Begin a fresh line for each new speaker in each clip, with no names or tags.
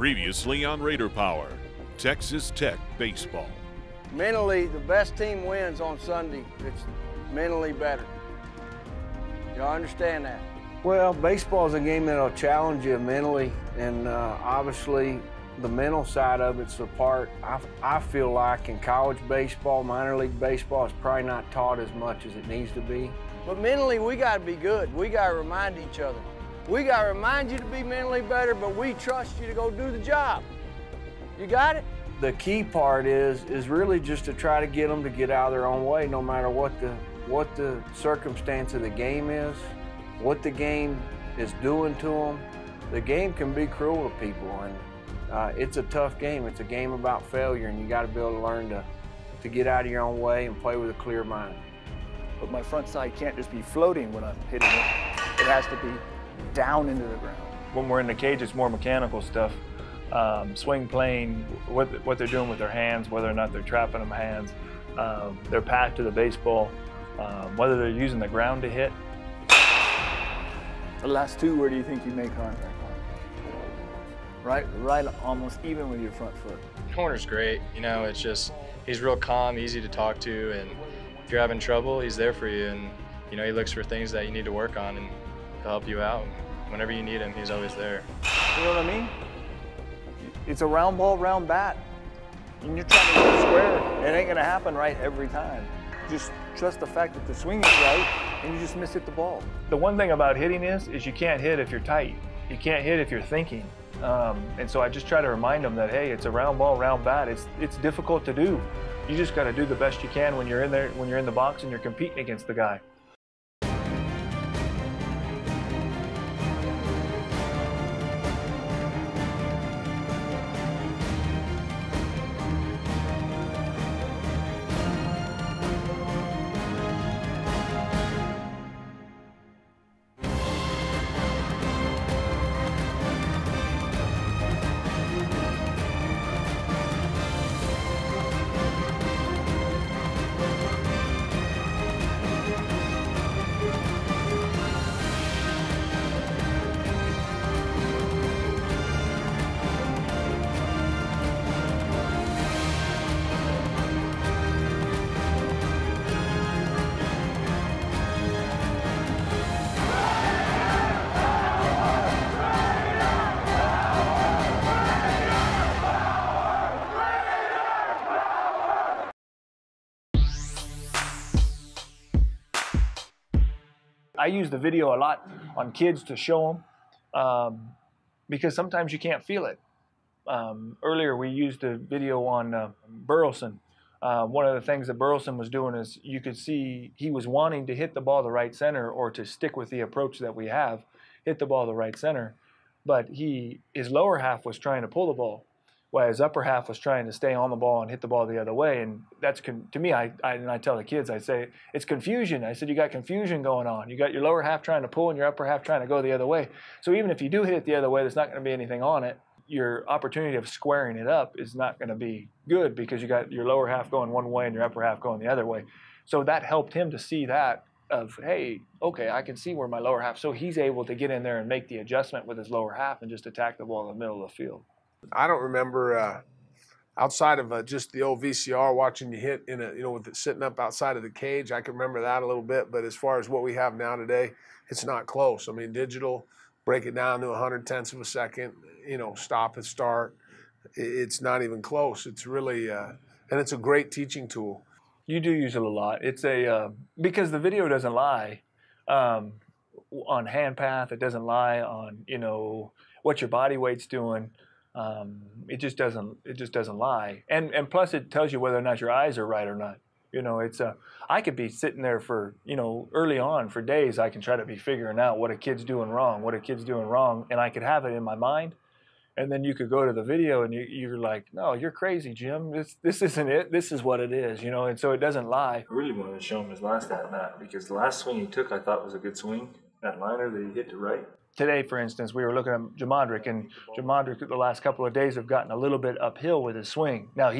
Previously on Raider Power, Texas Tech baseball.
Mentally, the best team wins on Sunday. It's mentally better. Y'all understand that? Well, baseball is a game that'll challenge you mentally, and obviously the mental side of it's a part. I feel like in college baseball, minor league baseball, it's probably not taught as much as it needs to be. But mentally, we got to be good. We got to remind each other. We got to remind you to be mentally better, but we trust you to go do the job. You got it? The key part is really just to try to get them to get out of their own way, no matter what the circumstance of the game is, what the game is doing to them. The game can be cruel to people, and it's a tough game. It's a game about failure, and you got to be able to learn to get out of your own way and play with a clear mind.
But my front side can't just be floating when I'm hitting it. It has to be down into the ground.
When we're in the cage, it's more mechanical stuff. Swing plane, what they're doing with their hands, whether or not they're trapping them hands, their path to the baseball, whether they're using the ground to hit.
The last two, where do you think you make contact on? Right almost even with your front foot.
Corner's great, you know, it's just, he's real calm, easy to talk to, and if you're having trouble, he's there for you, and you know, he looks for things that you need to work on, and he'll help you out. Whenever you need him, he's always there.
You know what I mean? It's a round ball, round bat. And you're trying to go square. It ain't gonna happen right every time. Just trust the fact that the swing is right, and you just miss-hit the ball.
The one thing about hitting is you can't hit if you're tight. You can't hit if you're thinking. And so I just try to remind them that, hey, it's a round ball, round bat. It's difficult to do. You just got to do the best you can when you're in there, when you're in the box and you're competing against the guy. I use the video a lot on kids to show them because sometimes you can't feel it. Earlier we used a video on Burleson. One of the things that Burleson was doing is you could see he was wanting to hit the ball to right center or to stick with the approach that we have, hit the ball to right center, but his lower half was trying to pull the ball, while his upper half was trying to stay on the ball and hit the ball the other way. And that's, to me, and I tell the kids, I say, it's confusion. I said, you got confusion going on. You got your lower half trying to pull and your upper half trying to go the other way. So even if you do hit it the other way, there's not going to be anything on it. Your opportunity of squaring it up is not going to be good because you got your lower half going one way and your upper half going the other way. So that helped him to see that of, hey, okay, I can see where my lower half. So he's able to get in there and make the adjustment with his lower half and just attack the ball in the middle of the field.
I don't remember outside of just the old VCR watching you hit in a, with it sitting up outside of the cage. I can remember that a little bit, but as far as what we have now today, it's not close. I mean, digital, break it down to 100/10 of a second, stop and start. It's not even close. It's really, and it's a great teaching tool.
You do use it a lot. It's because the video doesn't lie on hand path. It doesn't lie on, what your body weight's doing. It just doesn't lie, and plus it tells you whether or not your eyes are right or not. It's I could be sitting there for early on for days. I can try to be figuring out what a kid's doing wrong, and I could have it in my mind, and then you could go to the video and you're like, no, you're crazy, Jim. This isn't it. This is what it is, and so it doesn't lie. I really wanted to show him his last at bat because the last swing he took I thought was a good swing. That liner that he hit to right. Today, for instance, we were looking at Jamadric, and Jamadric the last couple of days have gotten a little bit uphill with his swing. Now,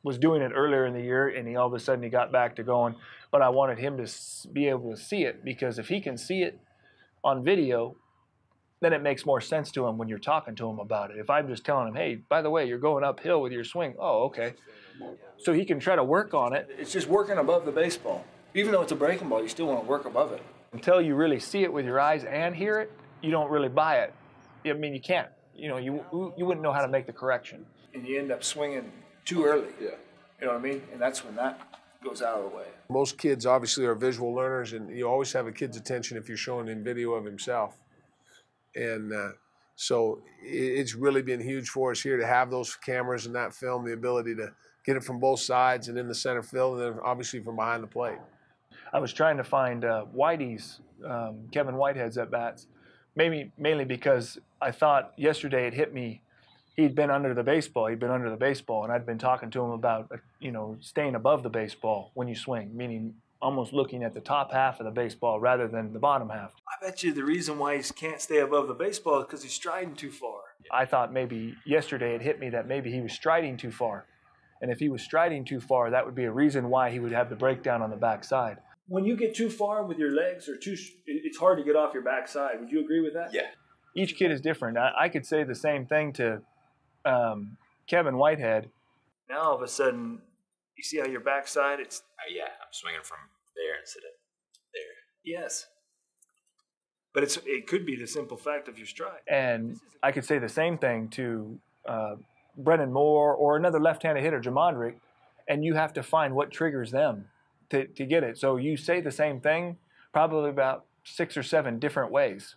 was doing it earlier in the year, and all of a sudden he got back to going, but I wanted him to be able to see it, because if he can see it on video, then it makes more sense to him when you're talking to him about it. If I'm just telling him, hey, by the way, you're going uphill with your swing. Oh, okay. So he can try to work on it. It's just working above the baseball. Even though it's a breaking ball, you still want to work above it. Until you really see it with your eyes and hear it, you don't really buy it. I mean, you can't. You know, you wouldn't know how to make the correction. And you end up swinging too early. Yeah. You know what I mean? And that's when that goes out of the way.
Most kids obviously are visual learners, and you always have a kid's attention if you're showing him video of himself. And so it's really been huge for us here to have those cameras and that film, the ability to get it from both sides and in the center field, and then obviously from behind the plate.
I was trying to find Whitey's, Kevin Whitehead's at-bats, mainly because I thought yesterday it hit me. He'd been under the baseball, and I'd been talking to him about, you know, staying above the baseball when you swing, meaning almost looking at the top half of the baseball rather than the bottom half. I bet you the reason why he can't stay above the baseball is because he's striding too far. I thought maybe yesterday it hit me that maybe he was striding too far. And if he was striding too far, that would be a reason why he would have the breakdown on the backside. When you get too far with your legs, it's hard to get off your backside. Would you agree with that? Yeah. Each kid is different. I could say the same thing to Kevin Whitehead. Now all of a sudden, you see how your backside, it's...
yeah, I'm swinging from there instead of there.
Yes. But it could be the simple fact of your stride. And I could say the same thing to Brennan Moore or another left-handed hitter, Jamondrick, and you have to find what triggers them to get it. So you say the same thing probably about 6 or 7 different ways.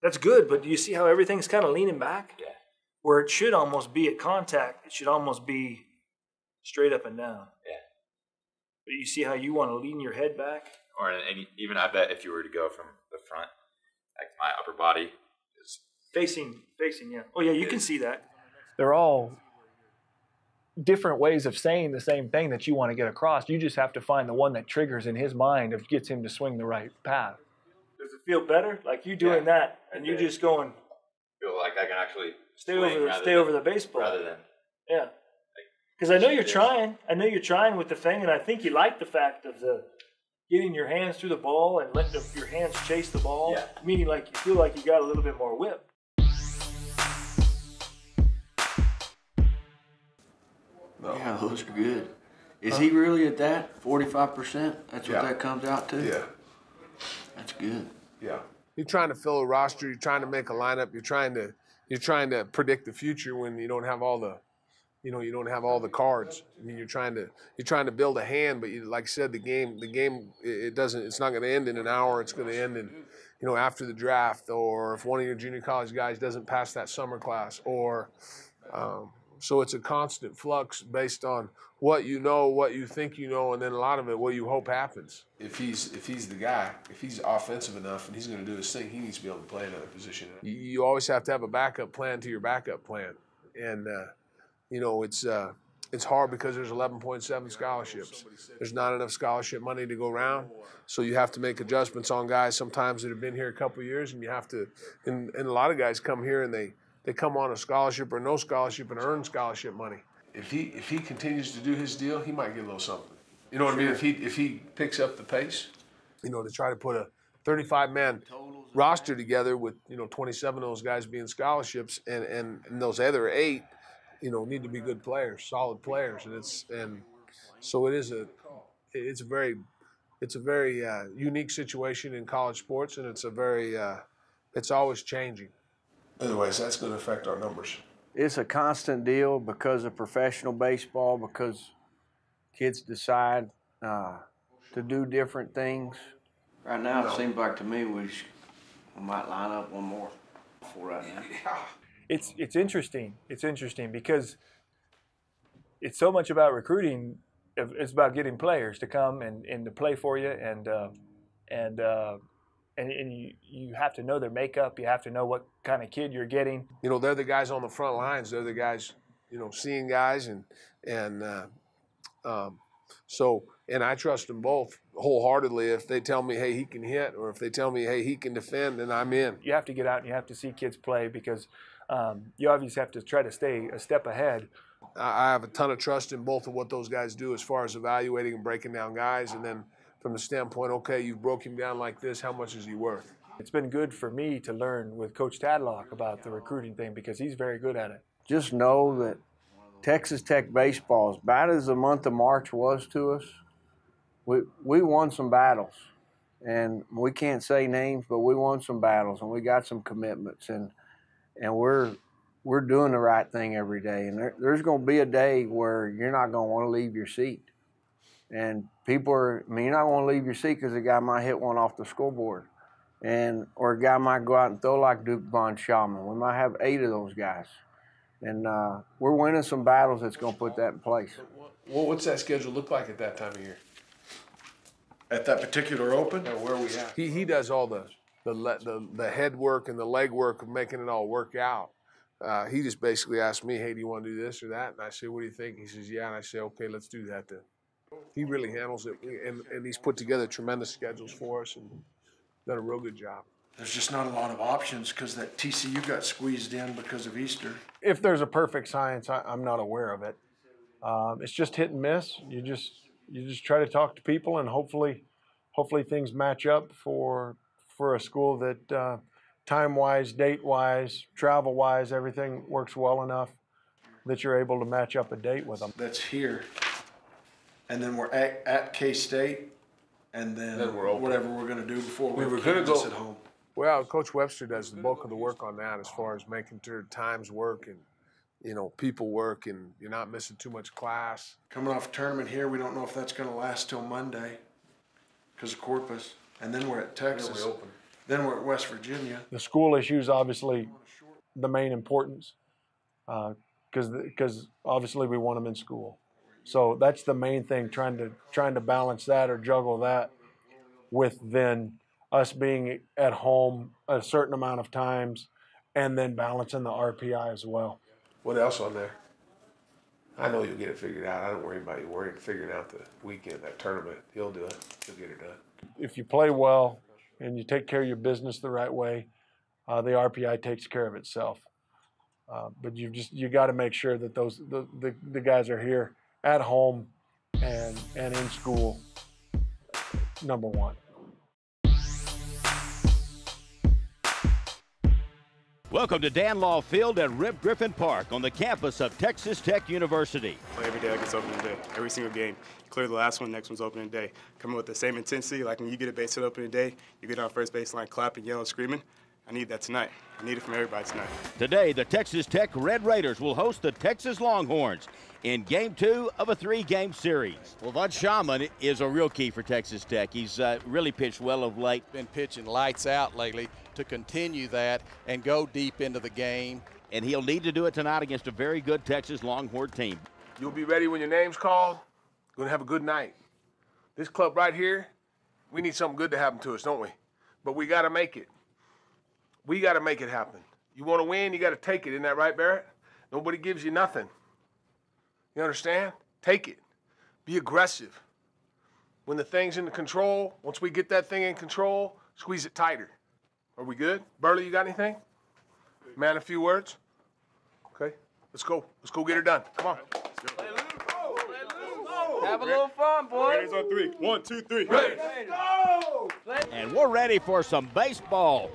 That's good, but do you see how everything's kind of leaning back? Yeah. Where it should almost be at contact, it should almost be straight up and down. Yeah. But you see how you want to lean your head back?
Or and even I bet if you were to go from the front, like my upper body is
facing, yeah. Oh yeah, you can see that. They're all different ways of saying the same thing that you want to get across. You just have to find the one that triggers in his mind that gets him to swing the right path. Does it feel better? Like you doing that and you just going...
Feel like I can actually
stay over the baseball.
Rather than...
Yeah. Because I know you're trying. I know you're trying with the thing, and I think you like the fact of the getting your hands through the ball and letting your hands chase the ball. Yeah. Meaning like you feel like you got a little bit more whip.
Yeah, those are good. Is he really at that 45%? That's what that comes out to?
Yeah.
That's good.
Yeah. You're trying to fill a roster, you're trying to make a lineup, you're trying to predict the future when you don't have all the cards. I mean, you're trying to build a hand, but like I said, the game it's not going to end in an hour. It's going to end in, after the draft, or if one of your junior college guys doesn't pass that summer class, or so it's a constant flux based on what you know, what you think you know, and then a lot of it what you hope happens. If he's the guy, if he's offensive enough and he's going to do his thing, he needs to be able to play another position. You always have to have a backup plan to your backup plan, and it's hard because there's 11.7 scholarships. There's not enough scholarship money to go around, so you have to make adjustments on guys sometimes that have been here a couple of years, and you have to. And a lot of guys come here and they come on a scholarship or no scholarship and earn scholarship money. If he continues to do his deal, he might get a little something. You know what I mean? If he picks up the pace, to try to put a 35-man roster together with 27 of those guys being scholarships and those other 8. Need to be good players, solid players, and so it's a very unique situation in college sports, and it's always changing. Otherwise, that's going to affect our numbers.
It's a constant deal because of professional baseball, because kids decide to do different things. Right now, it seems like to me we might line up one more for right now.
Yeah.
It's interesting. It's interesting because it's so much about recruiting. It's about getting players to come and to play for you, and you have to know their makeup. You have to know what kind of kid you're getting.
They're the guys on the front lines. They're the guys, seeing guys, and I trust them both wholeheartedly. If they tell me, hey, he can hit, or if they tell me, hey, he can defend, then I'm in.
You have to get out and you have to see kids play because you obviously have to try to stay a step ahead.
I have a ton of trust in both of what those guys do as far as evaluating and breaking down guys, and then from the standpoint, okay, you broke him down like this, how much is he worth?
It's been good for me to learn with Coach Tadlock about the recruiting thing because he's very good at it.
Just know that Texas Tech baseball, as bad as the month of March was to us, we won some battles. And we can't say names, but we won some battles and we got some commitments. And we're doing the right thing every day. And there's going to be a day where you're not going to want to leave your seat. And you're not going to leave your seat because a guy might hit one off the scoreboard. Or a guy might go out and throw like Duke Von Schaman. We might have 8 of those guys. And we're winning some battles that's going to put that in place.
Well, what's that schedule look like at that time of year?
At that particular open?
Yeah, where are we at? He does all the head work and the leg work of making it all work out. He just basically asked me, hey, do you want to do this or that? And I said, what do you think? He says, yeah. And I say, okay, let's do that then. He really handles it, and he's put together tremendous schedules for us and done a real good job.
There's just not a lot of options because that TCU got squeezed in because of Easter.
If there's a perfect science, I'm not aware of it. It's just hit and miss. You just try to talk to people, and hopefully things match up for a school that time-wise, date-wise, travel-wise, everything works well enough that you're able to match up a date with them.
That's here. And then we're at K-State, and then we're open. Whatever we're going to do before we were going to go at home.
Well, Coach Webster does the bulk of the work on that as far as making sure times work and, people work and you're not missing too much class.
Coming off a tournament here, we don't know if that's going to last till Monday because of Corpus. And then we're at Texas.
Then we're open.
Then we're at West Virginia.
The school issue is obviously the main importance because obviously we want them in school. So that's the main thing, trying to balance that or juggle that with then us being at home a certain amount of times and then balancing the RPI as well.
What else on there? I know you'll get it figured out. I don't worry about you figuring out the weekend, that tournament. He'll do it. He'll get it done.
If you play well and you take care of your business the right way, the RPI takes care of itself. But you got to make sure that the guys are here at home and in school, number one.
Welcome to Dan Law Field at Rip Griffin Park on the campus of Texas Tech University.
Every day like it's opening day, every single game. Clear the last one, next one's opening day. Coming with the same intensity, like when you get a base hit opening day, you get on first baseline clapping, yelling, screaming. I need that tonight. I need it from everybody tonight.
Today, the Texas Tech Red Raiders will host the Texas Longhorns in Game 2 of a 3-game series. Well, Von Schaman is a real key for Texas Tech. He's really pitched well of late.
Been pitching lights out lately to continue that and go deep into the game.
And he'll need to do it tonight against a very good Texas Longhorn team.
You'll be ready when your name's called. You're going to have a good night. This club right here, we need something good to happen to us, don't we? But we got to make it. We got to make it happen. You want to win, you got to take it. Isn't that right, Barrett? Nobody gives you nothing. You understand? Take it. Be aggressive. When the thing's in control, once we get that thing in control, squeeze it tighter. Are we good? Burley, you got anything? Man, a few words? Okay, let's go. Let's go get her done. Come on.
Have a little fun, boys.
Raiders on 3. 1, 2, 3.
Raiders. Go!
And we're ready for some baseball.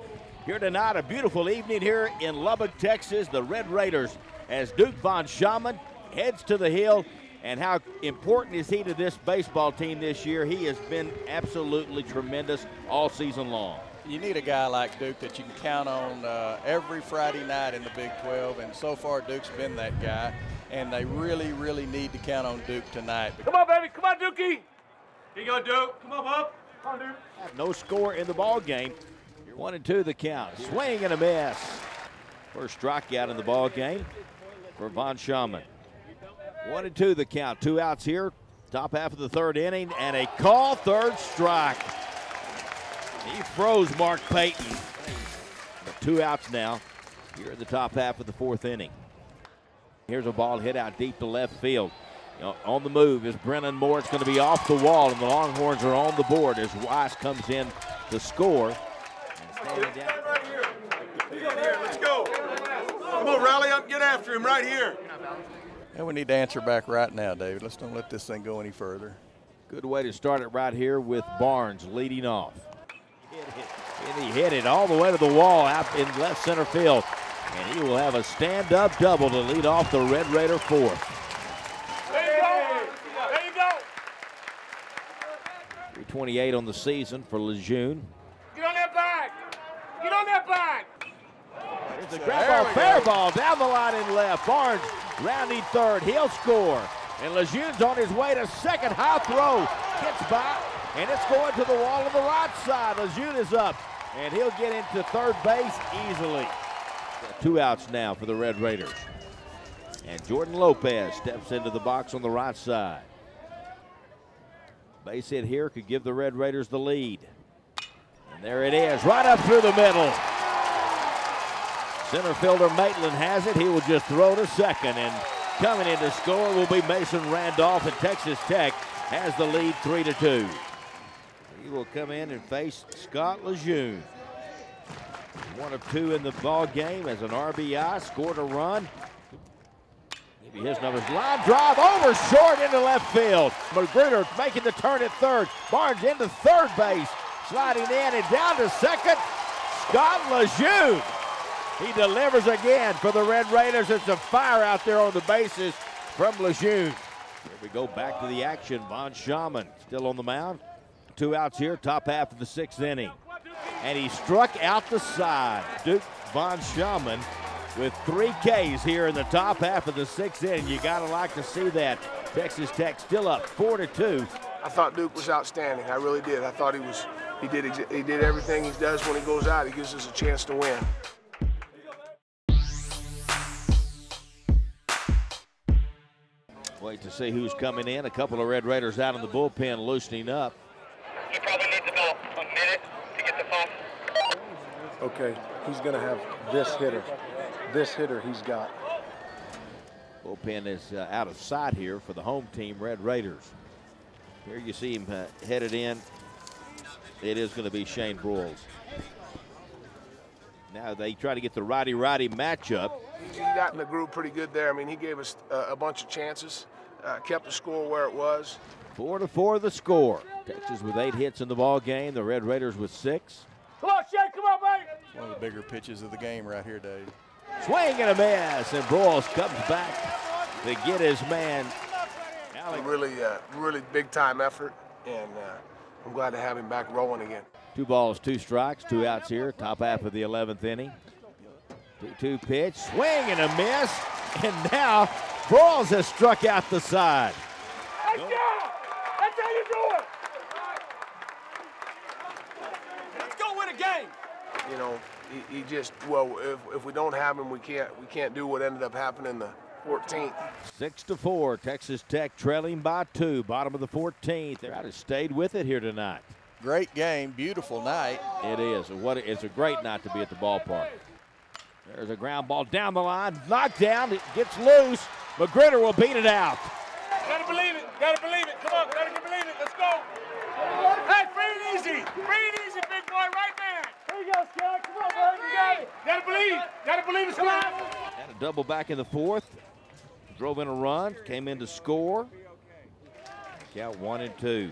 Here tonight, a beautiful evening here in Lubbock, Texas. The Red Raiders, as Duke Von Schaman heads to the hill. And how important is he to this baseball team this year? He has been absolutely tremendous all season long.
You need a guy like Duke that you can count on every Friday night in the Big 12, and so far Duke's been that guy. And they really, really need to count on Duke tonight.
Come on, baby. Come on, Dookie.
Here you go, Duke. Come on, Bob. Come on, Duke.
No score in the ball game. 1-2 the count. Swing and a miss. First strikeout in the ball game for Von Schaman. 1-2 the count. 2 outs here. Top half of the 3rd inning, and a call, 3rd strike. He froze Mark Payton. But 2 outs now here in the top half of the 4th inning. Here's a ball hit out deep to left field. On the move is Brennan Moore. It's going to be off the wall, and the Longhorns are on the board as Weiss comes in to score.
Right here. Let's go. Come on, rally up, get after him right here.
And we need to answer back right now, David. Let's don't let this thing go any further.
Good way to start it right here with Barnes leading off. And he hit it all the way to the wall out in left center field. And he will have a stand-up double to lead off the Red Raider fourth.
There you go. There you go.
328 on the season for Lejeune.
Get on that bag. Get on that bag.
It's a grab ball, fair ball down the line in left. Barnes rounding third. He'll score. And Lejeune's on his way to second. High throw. Gets by. And it's going to the wall on the right side. Lejeune is up. And he'll get into third base easily. 2 outs now for the Red Raiders. And Jordan Lopez steps into the box on the right side. Base hit here could give the Red Raiders the lead. And there it is, right up through the middle. Center fielder Maitland has it. He will just throw to second. And coming in to score will be Mason Randolph, and Texas Tech has the lead 3-2. He will come in and face Scott Lejeune. 1 of 2 in the ball game as an RBI, scored a run. Maybe his numbers. Line drive over short into left field. Magruder making the turn at third. Barnes into third base, sliding in and down to second. Scott Lejeune. He delivers again for the Red Raiders. It's a fire out there on the bases from Lejeune. Here we go back to the action. Von Schaman still on the mound. 2 outs here, top half of the 6th inning. And he struck out the side. Duke Von Schaman with 3 Ks here in the top half of the 6th inning. You gotta like to see that. Texas Tech still up 4-2.
I thought Duke was outstanding. I really did. I thought he did everything he does when he goes out. He gives us a chance to win.
Wait to see who's coming in. A couple of Red Raiders out in the bullpen loosening up.
He probably needs about a minute to get the pump.
Okay, he's going to have this hitter. This hitter he's got.
Bullpen is out of sight here for the home team, Red Raiders. Here you see him headed in. It is going to be Shane Broyles. Now they try to get the righty-righty matchup.
He got in the groove pretty good there. I mean, he gave us a bunch of chances, kept the score where it was.
4-4 the score. Texas with 8 hits in the ball game. The Red Raiders with 6.
Come on, Shane, come on, baby.
One of the bigger pitches of the game right here, Dave.
Swing and a miss, and Broyles comes back to get his man.
Really big time effort, and I'm glad to have him back rolling again.
2 balls, 2 strikes, 2 outs here, top half of the 11th inning. 2-2 pitch, swing and a miss, and now Broyles has struck out the side.
That's how you do it. Let's go win a game.
You know, he just, well, if we don't have him, we can't do what ended up happening in the 14th.
6-4, Texas Tech trailing by 2, bottom of the 14th. They're out of stayed with it here tonight.
Great game, beautiful night.
It is. It's a great night to be at the ballpark. There's a ground ball down the line, knocked down, it gets loose. Magruder will beat it out.
Gotta believe it, gotta believe it. Come on, gotta believe it, let's go. Hey, free and easy, big boy, right man. Here you go, Scott, come on, bud, you got it. Gotta believe it's coming.
Had a double back in the 4th. Drove in a run, came in to score. Count 1-2.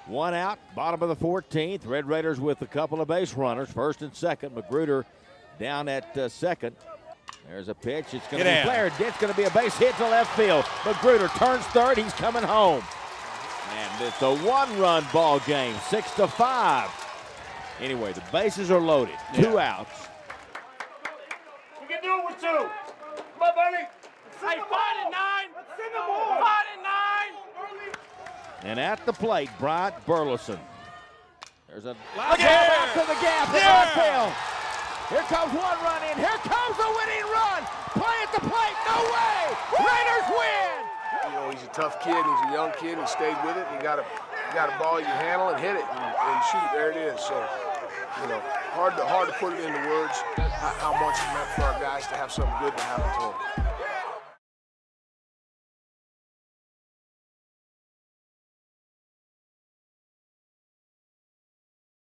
1 out, bottom of the 14th. Red Raiders with a couple of base runners, first and second. Magruder down at second. There's a pitch. It's going to be flared. It's going to be a base hit to left field. Magruder turns third. He's coming home. And it's a 1-run ball game, 6-5. Anyway, the bases are loaded. 2 outs.
We can do it with 2. Come on, buddy. Hey, 5-9. Let's send them all. 5-9.
And at the plate, Bryant Burleson. There's a line drive out to the gap in right field. Here comes 1 run in. Here comes the winning run. Play at the plate. No way. Raiders win.
You know, he's a tough kid. He's a young kid. He stayed with it. You got a ball you handle and hit it and shoot. There it is. So, you know, hard to put it into words how much it meant for our guys to have something good to happen to them.